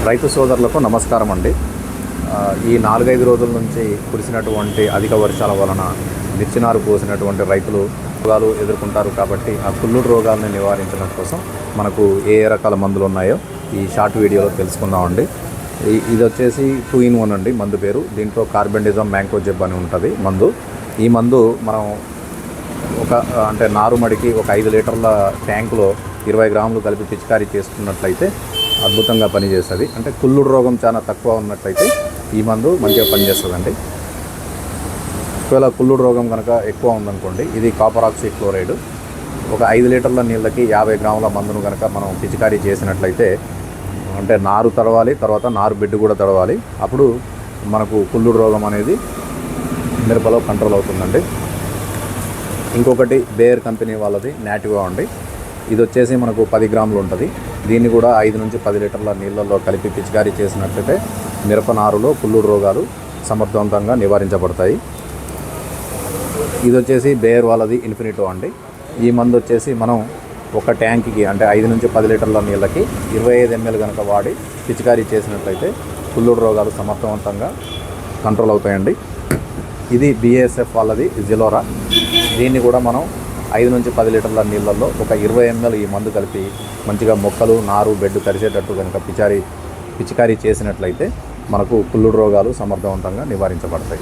రైతు సోదరులకు నమస్కారం అండి. ఈ 4-5 రోజుల నుంచి కురిసినటువంటి అధిక వర్షాల వలన మిర్చి నారు పోసినటువంటి రైతులు రోగాలు ఎదుర్కొంటారు. కాబట్టి ఆ కుళ్ళుడు రోగాలను నివారించడం కోసం మనకు ఏ రకాల మందులు ఉన్నాయో ఈ షార్ట్ వీడియోలో తెలుసుకుందామండి. ఇది వచ్చేసి 2-in-1 అండి. మందు పేరు దీంట్లో కార్బెండిజమ్ మ్యాంకోజెబ్ అని ఉంటుంది మందు. ఈ మందు మనం నారుమడికి ఒక 5 లీటర్ల ట్యాంకులో 20 గ్రాములు కలిపి పిచికారీ చేసుకున్నట్లయితే అద్భుతంగా పనిచేస్తుంది. అంటే కుళ్ళుడు రోగం చాలా తక్కువ ఉన్నట్లయితే ఈ మందు మంచిగా పనిచేస్తుందండి. ఒకవేళ కుళ్ళుడు రోగం కనుక ఎక్కువ ఉందనుకోండి, ఇది కాపర్ ఆక్సీ క్లోరైడ్ ఒక 5 లీటర్ల నీళ్ళకి 50 గ్రాముల మందును కనుక మనం పిచికారీ చేసినట్లయితే అంటే నారు తడవాలి, తర్వాత నారు బెడ్ కూడా తడవాలి. అప్పుడు మనకు కుళ్ళుడు రోగం అనేది మిరపలో కంట్రోల్ అవుతుందండి. ఇంకొకటి బేయర్ కంపెనీ వాళ్ళది నాటివా అండి. ఇది వచ్చేసి మనకు 10 గ్రాములు ఉంటుంది. దీన్ని కూడా 5 నుంచి 10 లీటర్ల నీళ్ళల్లో కలిపి పిచికారీ చేసినట్లయితే మిరప నారులో కుళ్ళుడు రోగాలు సమర్థవంతంగా నివారించబడతాయి. ఇది వచ్చేసి బేయర్ వాళ్ళది ఇన్ఫినిటో అండి. ఈ మందు వచ్చేసి మనం ఒక ట్యాంక్కి అంటే 5 నుంచి 10 లీటర్ల నీళ్ళకి 25 ml కనుక వాడి పిచికారీ చేసినట్లయితే కుళ్ళుడు రోగాలు సమర్థవంతంగా కంట్రోల్ అవుతాయండి. ఇది BASF వాళ్ళది జిలోరా. దీన్ని కూడా మనం 5 నుంచి 10 లీటర్ల నీళ్ళల్లో ఒక 20 ml ఈ మందు కలిపి మంచిగా మొక్కలు నారు బెడ్ తరిసేటట్టు కనుక పిచికారీ చేసినట్లయితే మనకు కుళ్ళుడు రోగాలు సమర్థవంతంగా నివారించబడతాయి.